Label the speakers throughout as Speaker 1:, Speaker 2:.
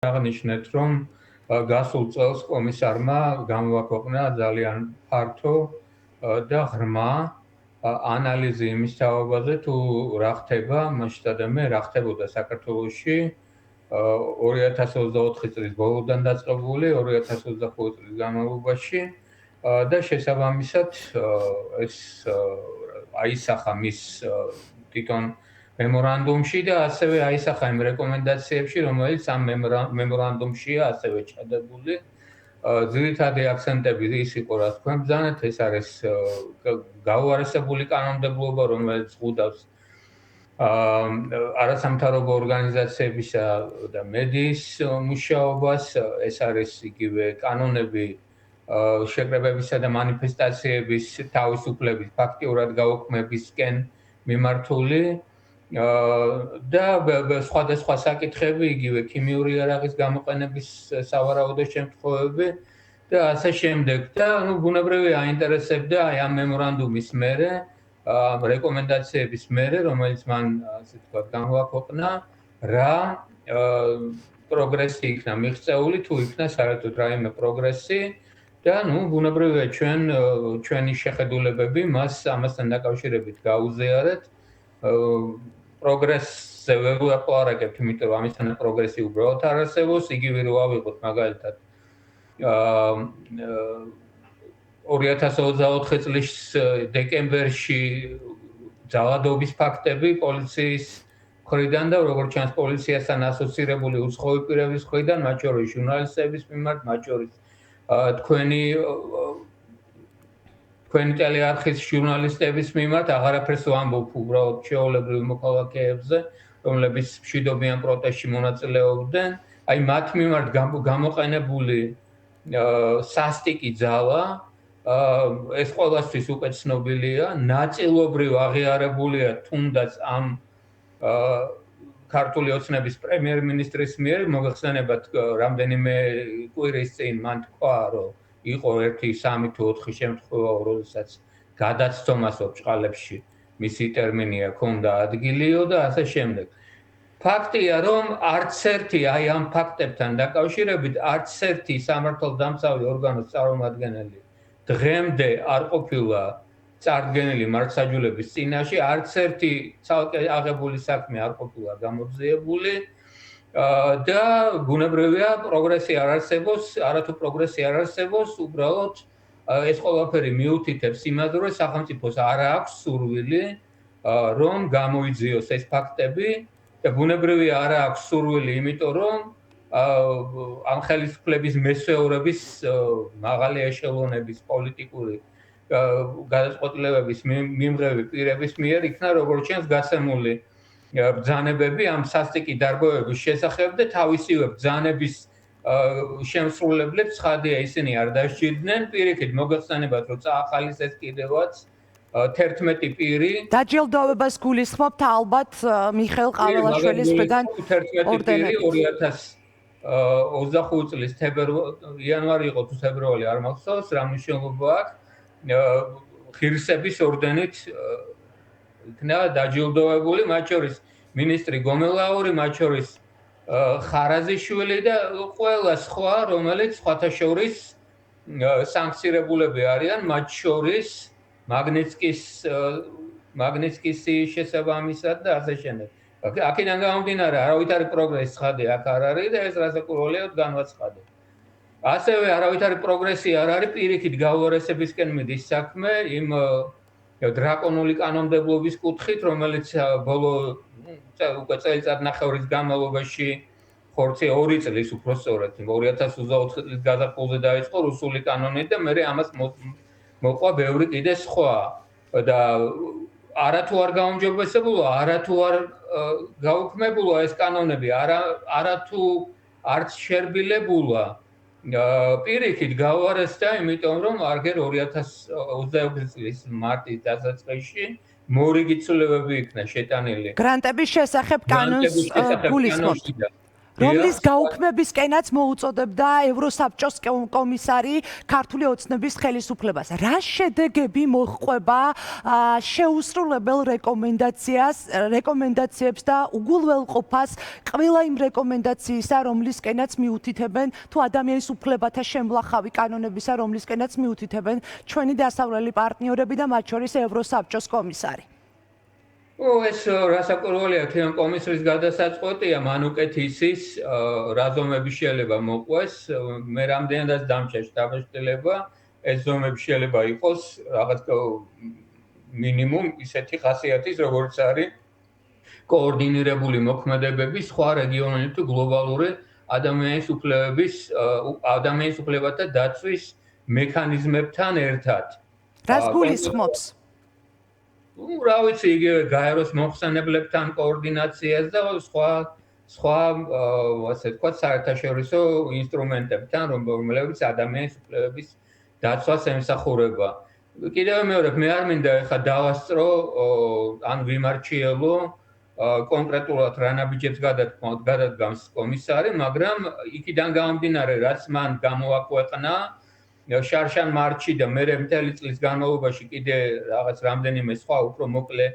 Speaker 1: აღნიშნეთ, რომ გასულ წელს კომისარმა გამოაქვეყნა ძალიან ფართო და ღრმა ანალიზი იმის თაობაზე, თუ რა ხდება, მასშტაბებმა რა ხდებოდა საქართველოში 2024 წლის ბოლოდან დაწყებული 2025 წლის განმავლობაში და შესაბამისად ეს აისახა მის თვითონ მემორანდუმში და ასევე აისახა იმ რეკომენდაციებში, რომელიც ამ მემორანდუმშია ასევე ჩადებული. ძირითადი აქცენტები ის იყო, რა თქვა, ბრძანეთ, ეს არის გაუარესებული კანონმდებლობა, რომელიც ხვდავს არასამთავრობო ორგანიზაციებისა და მედიის მუშაობას, ეს არის იგივე კანონები შეკრებებისა და მანიფესტაციების თავისუფლების ფაქტიურად გაუქმებისკენ მიმართული და სხვადასხვა საკითხები, იგივე ქიმიური იარაღის გამოყენების სავარაუდო შემთხვევები და ასე შემდეგ. და ბუნებრივია აინტერესებდა აი ამ მემორანდუმის მერე, რეკომენდაციების მერე, რომელიც მან ასე ვთქვათ გამოაქვეყნა, რა პროგრესი იქნა მიღწეული, თუ იქნა საერთოდ რაიმე პროგრესი და ბუნებრივია ჩვენი შეხედულებები ამასთან დაკავშირებით გაუზიარეთ. პროგრესზე ვერ ვაპარაკებთ, იმიტომ რომ ამისთან პროგრესი უბრალოდ არ არსებობს, იგივე რო ავიღოთ მაგალითად 2024 წლის დეკემბერში ძალადობის ფაქტები პოლიციის მხრიდან და როგორც ჩანს პოლიციასთან ასოცირებული უცხოური პირების მხრიდან, მათ შორის ჟურნალისტების მიმართ, მათ შორის თქვენი ტელეარხის ჟურნალისტების მიმართ აღარაფერს ვამბობ უბრალოდ ჩვეულებრივ მოქალაქეებზე, რომლებიც მშვიდობიან პროტესტში მონაწილეობდნენ, აი მათ მიმართ გამოყენებული სასტიკი ძალა ეს ყველასთვის უკვე ცნობილია, ნაწილობრივ აღიარებულია თუნდაც ამ ქართული ოცნების პრემიერ-მინისტრის მიერ, მოგეხსენებათ რამდენიმე კვირის წინ მან თქვა, რომ იყო 1-3 თუ 4 შემთხვევა, როდესაც გადაცდომასო ბჭყალებში მისი ტერმინია ქონდა ადგილიო და ასე შემდეგ. ფაქტია, რომ არც ერთი აი ამ ფაქტებთან დაკავშირებით არც ერთი სამართალდამცავი ორგანოს წარმომადგენელი დღემდე არ ყოფილა წარდგენილი მართლმსაჯულების წინაშე, არც ერთი ცალკე აღებული საქმე არ ყოფილა გამოძიებული და ბუნებრივია პროგრესი არ არსებობს, არათუ პროგრესი არ არსებობს, უბრალოდ ეს ყველაფერი მიუთითებს იმას, რომ სახელმწიფოს არ აქვს სურვილი რომ გამოიძიოს ეს ფაქტები და ბუნებრივია არ აქვს სურვილი, იმიტომ რომ ამ ხელისუფლების მესვეურების მაღალი ეშელონების პოლიტიკური გადაწყვეტილებების მიმღები პირების მიერ იქნა როგორც ჩანს გასცემული ბრძანებები ამ სასტიკი დარღვევების შესახებ და თავისივე ბრძანების შემსრულებლებს ცხადია ისინი არ დასჭირდნენ, პირიქით მოგეხსენებათ, რომ წაახალისეს ეს კიდევაც 11 პირი
Speaker 2: დაჯილდოებას გულისხმობთ ალბათ მიხეილ ყაველაშვილის მხრიდან
Speaker 1: 11 პირი 2025 წლის იანვარი იყო თუ ფებრუარი არ მახსოვს, რა მნიშვნელობა აქვს ღირსების ორდენით იქნა დაჯილდოვებული, მათ შორის მინისტრი გომელაური, მათ შორის ხარაზიშვილი და ყველა სხვა, რომელიც სხვათა შორის სანქცირებულები არიან, მათ შორის მაგნიცკის შესაბამისად და ასე შემდეგ. აქედან გამომდინარე, არავითარი პროგრესი ცხადია აქ არ არის და ეს რასაკვირველია განვაცხადე. ასევე არავითარი პროგრესი არ არის პირიქით გაუარესებისკენ მიდის საქმე იმ დრაკონული კანონმდებლობის კუთხით, რომელიც ბოლო უკვე წელიწადნახევრის განმავლობაში ხორცი 2 წლის უფრო სწორედ 2024 წლის გაზაფხულზე დაიწყო რუსული კანონით და მე ამას მოყვა ბევრი კიდე სხვა და არათუ არ გაუმჯობესებულა, არათუ არ გაუქმებულა ეს კანონები, არათუ არც შერბილებულა პირიქით გაუარესდა, იმიტომ რომ არგერ 2022 წლის მარტის დასაწყისში მორიგი ცვლილებები იქნა შეტანილი.
Speaker 2: გრანტების შესახებ კანონს გულისხმობთ. რომლის გაუქმებისკენაც მოუწოდებდა ევროსაბჭოს კომისარი ქართული ოცნების ხელისუფლებას. რა შედეგები მოჰყვება შეუსრულებელ რეკომენდაციებს და უგულველყოფას ყველა იმ რეკომენდაციისა, რომლისკენაც მიუთითებენ თუ ადამიანის უფლებათა შემლახავი კანონებისა, რომლისკენაც მიუთითებენ ჩვენი დასავლელი პარტნიორები და მათ შორის ევროსაბჭოს კომისარი.
Speaker 1: ეს რასაკვირველია, თვითონ კომისრის გადასაწყვეტია, მან უკეთ ისის რა ზომები შეიძლება მოყვეს, მე რამდენადაც დამჭა შტაბ-შტილება, ეს ზომები შეიძლება იყოს რაღაც მინიმუმ ისეთი ხასიათის, როგორც არის კოორდინირებული მოქმედებები სხვა რეგიონული თუ გლობალური ადამიანის უფლებათა დაცვის მექანიზმებთან ერთად.
Speaker 2: რას გულისხმობს?
Speaker 1: რა ვიცი, იგივე გაეროს მომხსენებლებთან კოორდინაციას და სხვა ასე ვთქვათ, საერთაშორისო ინსტრუმენტებთან, რომლებიც ადამიანის უფლებების დაცვას ემსახურება. კიდევ მეორე, მე არ მინდა ეხლა დავასწრო ან ვიმარჩიელო კონკრეტულად რა ნაბიჯებს გადადგამს კომისარი, მაგრამ იქიდან გამომდინარე, რაც მან გამოაქვეყნა შარშან მარტში და მერე მთელი წლის განმავლობაში კიდე რაღაც რამდენიმე სხვა უფრო მოკლე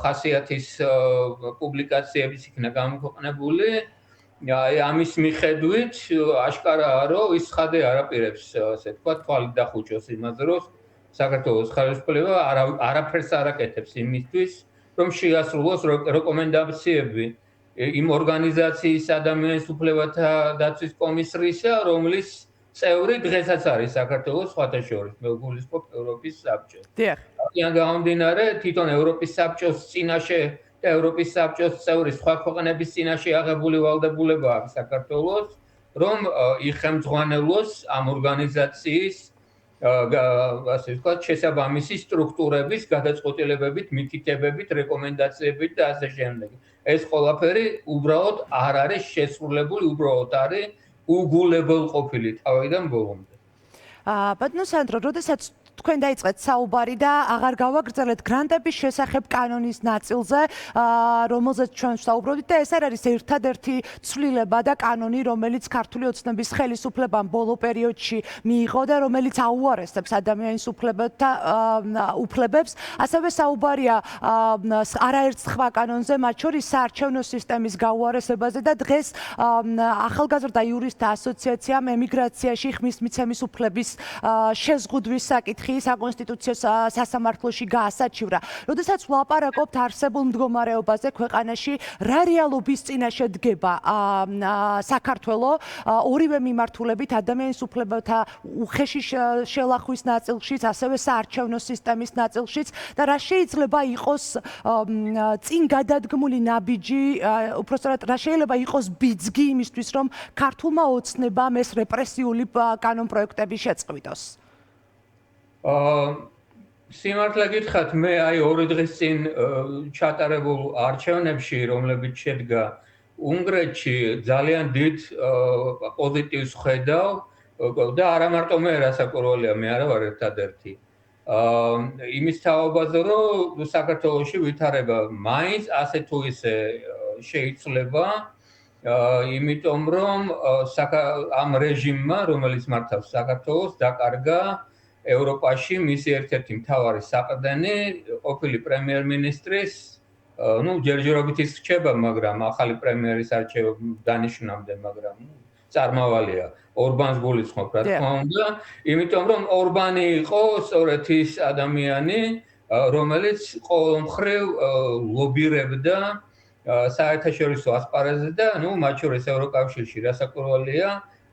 Speaker 1: ხასიათის პუბლიკაციებიც იქნა გამოქვეყნებული. ამის მიხედვით აშკარაა, რომ ის ცხადე არაპირებს, ასე ვთქვათ, თვალით დახუჭოს იმაზე, რომ საქართველოს ხელისუფლება არაფერს არ აკეთებს იმისთვის, რომ შეასრულოს რეკომენდაციები იმ ორგანიზაციის ადამიანის უფლებათა დაცვის კომისრისა, რომლის წევრი დღესაც არის საქართველოს სხვათა შორის, მე გულისხმობ ევროპის საბჭოს. აქედან გამომდინარე, თვითონ ევროპის საბჭოს წინაშე და ევროპის საბჭოს წევრი სხვა ქვეყნების წინაშე აღებული ვალდებულება აქვს საქართველოს, რომ იხელმძღვანელოს ამ ორგანიზაციის ასე ვთქვათ, შესაბამისი სტრუქტურების გადაწყვეტილებებით, მითითებებით, რეკომენდაციებით და ასე შემდეგ. ეს ყველაფერი უბრალოდ არ არის შესრულებული, უბრალოდ არის უგულებელყოფილი თავიდან ბოლომდე.
Speaker 2: ბატონო სანდრო, როდესაც თქვენ დაიწყეთ საუბარი და აღარ გავაგრძელეთ გრანტების შესახებ კანონის ნაწილზე, რომელზეც ჩვენ ვსაუბრობთ და ეს არ არის ერთადერთი ცვლილება და კანონი, რომელიც ქართული ოცნების ხელისუფლებამ ბოლო პერიოდში მიიღო და რომელიც აუარესებს ადამიანის უფლებებს, ასევე საუბარია არაერთ სხვა კანონზე, მათ შორის საარჩევნო სისტემის გაუარესებაზე და დღეს ახალგაზრდა იურისტთა ასოციაციამ ემიგრაციაში ხმის მიცემის უფლების შეზღუდვის საკითხი საკონსტიტუციო სასამართლოში გაასაჩივრა. როდესაც ვლაპარაკობთ არსებულ მდგომარეობაზე ქვეყანაში, რა რეალობის წინაშე დგება საქართველო ორივე მიმართულებით ადამიანის უფლებათა უხეში შელახვის ნაწილშიც, ასევე საარჩევნო სისტემის ნაწილშიც და რა შეიძლება იყოს წინ გადადგმული ნაბიჯი, უпростоრად რა შეიძლება იყოს ბიძგი იმისთვის, რომ ქართულმა ოცნებამ ეს რეპრესიული კანონპროექტები შეწყვიტოს.
Speaker 1: სიმართლე გითხრათ, მე აი 2 დღის წინ ჩატარებულ არჩევნებში, რომლებიც შედგა უნგრეთში, ძალიან დიდ პოზიტივს ხედავ და არა მარტო მე, რასაკვირველია, მე არა ვარ ერთადერთი. იმის თაობაზე, რომ საქართველოში ვითარება მაინც ასე თუ ისე შეიცვლება, იმიტომ რომ ამ რეჟიმმა, რომელიც მართავს საქართველოს, დაკარგა ევროპაში მისი ერთ-ერთი მთავარი საყრდენი, ყოფილი პრემიერ-მინისტრის, ჯერჯერობით ის რჩება, მაგრამ ახალი პრემიერის არჩევა დანიშნამდე, მაგრამ წარმავალია. ორბანს გულისხმობ, რა თქმა უნდა, იმიტომ რომ ორბანი იყო სწორედ ის ადამიანი, რომელიც ყოველ მხრივ ლობირებდა საერთაშორისო ასპარეზზე და, მათ შორის ევროკავშირში რასაკვირველია,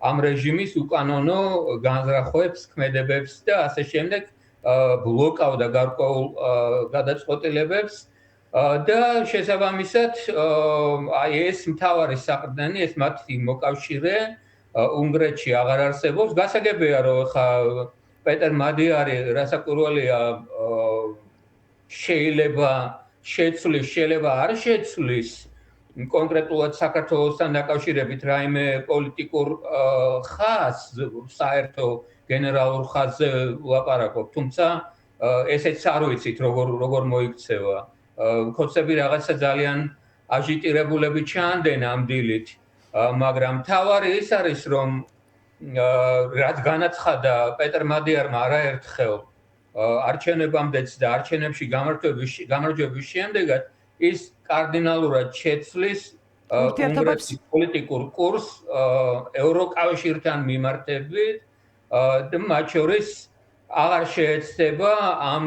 Speaker 1: ამ რეჟიმის უკანონო განზრახვებს, ქმედებებს და ასე შემდეგ ბლოკავდა გარკვეულ გადაწყვეტილებებს და შესაბამისად აი ეს მთავარი საყრდენი, ეს მათი მოკავშირე უნგრეთში აღარ არსებობს. გასაგებია, რომ ხა პეტერ მადიარი რასაკვირველია შეიძლება შეცვლის, შეიძლება არ შეცვლის კონკრეტულად საქართველოსთან დაკავშირებით რაიმე პოლიტიკურ ხაზს, საერთო გენერალურ ხაზზე ვლაპარაკობ, თუმცა ესეც არ ვიცით როგორ მოიქცევა. ხოცები რაღაცა ძალიან აჟიტირებულები ჩაანდენ ამ დილით. მაგრამ თავარი ის არის, რომ რაც განაცხადა პეტერ მადიარმა არაერთხელ არჩევნებამდეც და არჩევნებში გამარჯვების შემდეგაც ის კარდინალურად შეცვლის უნგრეთის პოლიტიკურ კურსს ევროკავშირთან მიმართებით და მათ შორის აღარ შეეცდება ამ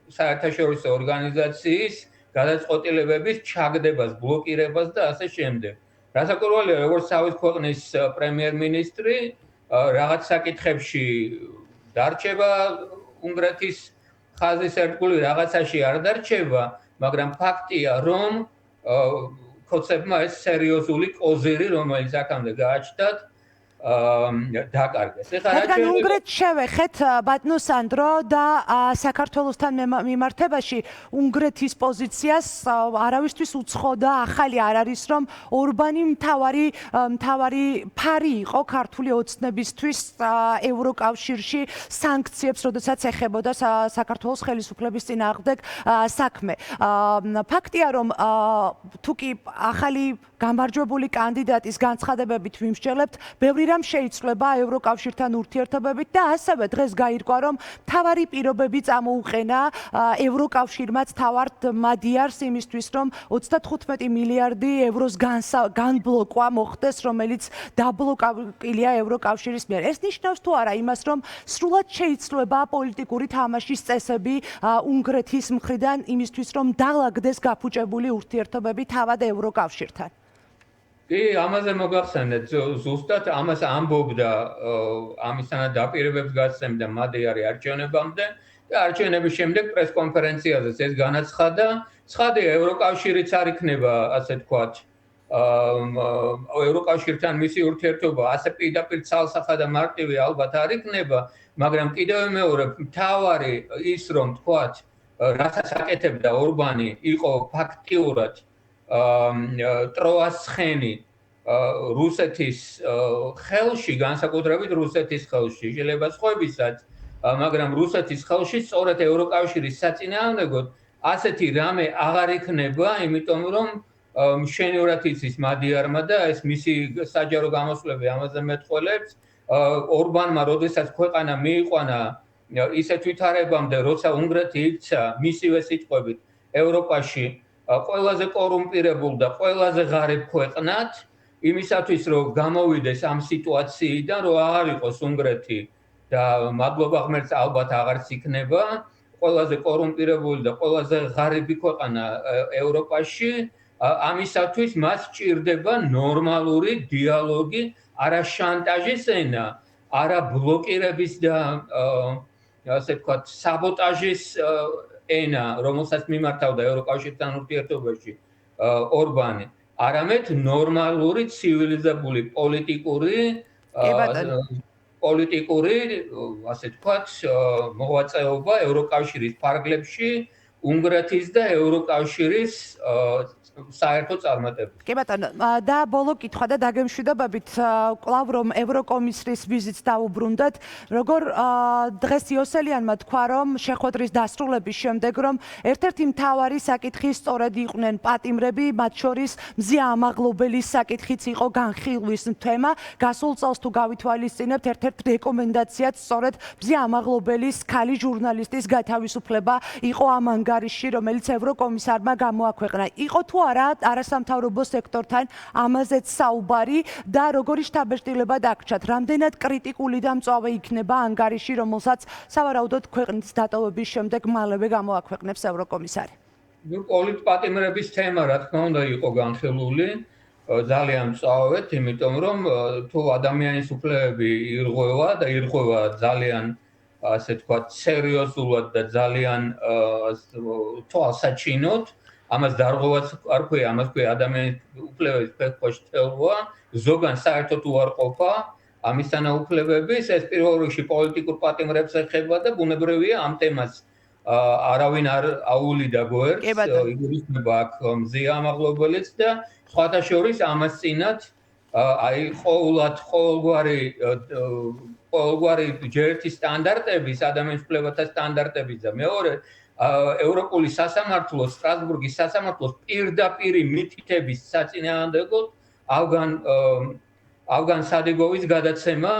Speaker 1: საერთაშორისო ორგანიზაციის გადაწყვეტილებების ჩაგდებას, ბლოკირებას და ასე შემდეგ. რასაკვირველია, როგორც თავის ქვეყნის პრემიერ-მინისტრი რაღაც საკითხებში დარჩება უნგრეთის ხაზის ერთგული, რაღაცაში არ დარჩება, მაგრამ ფაქტია, რომ ქოცებმა ეს სერიოზული კოზირი, რომელიც აქამდე გააჩნდათ, დაკარგეს.
Speaker 2: რადგან უნგრეთს შევეხეთ ბატონო სანდრო და საქართველოსთან მიმართებაში უნგრეთის პოზიციას არავისთვის უცხოდა ახალი არ არის, რომ ორბანი მთავარი ფარი იყო ქართული ოცნებისთვის ევროკავშირში სანქციებს, როდესაც ეხებოდა საქართველოს ხელისუფლების წინააღმდეგ საქმე. ფაქტია, რომ თუკი ახალი გამარჯვებული კანდიდატის განცხადებებით ვიმსჯელებთ, ბევრი რამ შეიცვლება ევროკავშირთან ურთიერთობებით და ასევე დღეს გაირკვა, რომ მთავარი პირობები წამოუყენა ევროკავშირმაც თავად მადიარს იმისთვის, რომ 35 მილიარდი ევროს განბლოკვა მოხდეს, რომელიც დაბლოკილია ევროკავშირის მიერ. ეს ნიშნავს თუ არა იმას, რომ სრულად შეიცვლება პოლიტიკური თამაშის წესები უნგრეთის მხრიდან იმისთვის, რომ დაალაგდეს გაფუჭებული ურთიერთობები თავად ევროკავშირთან.
Speaker 1: კი, ამაზე მოგახსენეთ, ზუსტად ამას ამბობდა ამისთანავე დაპირებებს გასცემდა მადიარი არჩევნებამდე და არჩევნების შემდეგ პრესკონფერენციაზე ეს განაცხადა. ცხადია, ევროკავშირიც არ იქნება, ასე ვთქვათ, ევროკავშირთან მისი ურთიერთობა ასე პირდაპირ ცალსახა და მარტივი ალბათ არ იქნება, მაგრამ კიდევ მეორე მთავარი ის, რომ ვთქვათ, რასაც აკეთებდა ორბანი, იყო ფაქტიურად ტროას ცხენი რუსეთის ხელში, განსაკუთრებით რუსეთის ხელში, შეიძლება სხვებისაც, მაგრამ რუსეთის ხელში სწორედ ევროკავშირის საწინააღმდეგოდ ასეთი რამე აღარ იქნება, იმიტომ რომ მშვენივრად იცის მადიარმა და ეს მისი საჯარო გამოსვლები ამაზე მეტყველებს, ორბანმა როდესაც ქვეყანა მიიყვანა ისეთ ვითარებამდე, როცა უნგრეთი იქცა მისივე სიტყვებით ევროპაში ყველაზე კორუმპირებულ და ყველაზე ღარიბ ქვეყნად, იმისათვის რომ გამოვიდეს ამ სიტუაციიდან, რომ აღარ იყოს უნგრეთი და მადლობა ღმერთს ალბათ აღარც იქნება, ყველაზე კორუმპირებული და ყველაზე ღარიბი ქვეყანა ევროპაში, ამისათვის მას სჭირდება ნორმალური დიალოგი, არა შანტაჟის ენა, არა ბლოკირების და ასე ვთქვათ, საბოტაჟის ენა, რომელსაც მიმართავდა ევროკავშირთან ურთიერთობაში ორბანი, არამედ ნორმალური ცივილიზებული პოლიტიკური, ასე ვთქვათ, მოღვაწეობა ევროკავშირის ფარგლებში, უნგრეთის და ევროკავშირის საერთო წარმატებით.
Speaker 2: კი ბატონო, და ბოლო კითხვა და დაგემშვიდობებით, კვლავ რომ ევროკომისრის ვიზიტს დავუბრუნდეთ, როგორ დღეს იოსელიანმა თქვა, რომ შეხვედრის დასრულების შემდეგ, რომ ერთ-ერთი მთავარი საკითხი სწორედ იყვნენ პატიმრები, მათ შორის მზია ამაღლობელის საკითხიც იყო განხილვის თემა. გასულ წელს თუ გავითვალისწინებთ, ერთ-ერთ რეკომენდაციაც სწორედ მზია ამაღლობელის ქალი ჟურნალისტის გათავისუფლება იყო ამ ანგარიშში, რომელიც ევროკომისარმა გამოაქვეყნა. იყო თუ არა არასამთავრობო სექტორთან ამაზეც საუბარი და როგორი შთაბეჭდილება დაგჭათ, რამდენად კრიტიკული და მწვავე იქნება ანგარიში, რომელსაც სავარაუდოდ ქვეყნის დატოვების შემდეგ მალევე გამოაქვეყნებს ევროკომისარი.
Speaker 1: პოლიტპატიმრების თემა, რა თქმა უნდა, იყო განხილული, ძალიან მწვავედ, იმიტომ რომ თუ ადამიანის უფლებები ირღვევა და ირღვევა ძალიან, ასე ვთქვათ, სერიოზულად და ძალიან თვალსაჩინოდ, ამას დარღვევაც არ ქვია, ამას ქვია ადამიანის უფლებების ფეხბურთში თელვა, ზოგან საერთოდ უარყოფა ამისთანა უფლებების, ეს პირველ რიგში პოლიტიკურ პატიმრებს ეხება და ბუნებრივია ამ თემას არავინ არ აუვლიდა გვერდს, იგულისხმება აქ მზია ამაღლობელიც და სხვათა შორის ამას წინათ აი ყოველგვარი ჯერთი სტანდარტების, ადამიანის უფლებათა სტანდარტების და მეორე ევროპული სასამართლოს, სტრასბურგის სასამართლოს პირდაპირი მითითების საწინააღმდეგოდ ავგან სადიგოვის გადაცემა,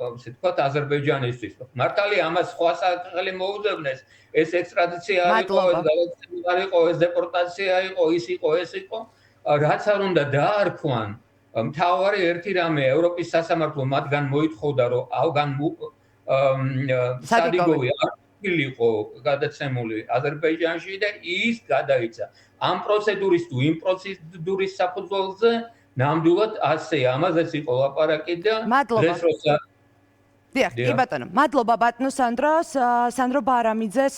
Speaker 1: ასე ვთქვათ, აზერბაიჯანისთვის. მართალია ამას სხვა საკითხი მოუძებნეს, ეს ექსტრადიცია არ იყო, ეს გადაცემა არ იყო, ეს დეპორტაცია იყო, ის იყო, ეს იყო, რაც არ უნდა დაარქვან. მთავარი ერთი რამე ევროპის სასამართლო მათგან მოითხოვდა, რომ ავგან სადიგოვი არ იყო გადაცემული აზერბაიჯანში და ის გადაიცა. ამ პროცედურის თუ იმ პროცედურის საფუძველზე ნამდვილად ასე ამაზეც იყო ლაპარაკი და დღეს როცა
Speaker 2: დიახ, კი ბატონო, მადლობა ბატონო სანდრო ბარამიძეს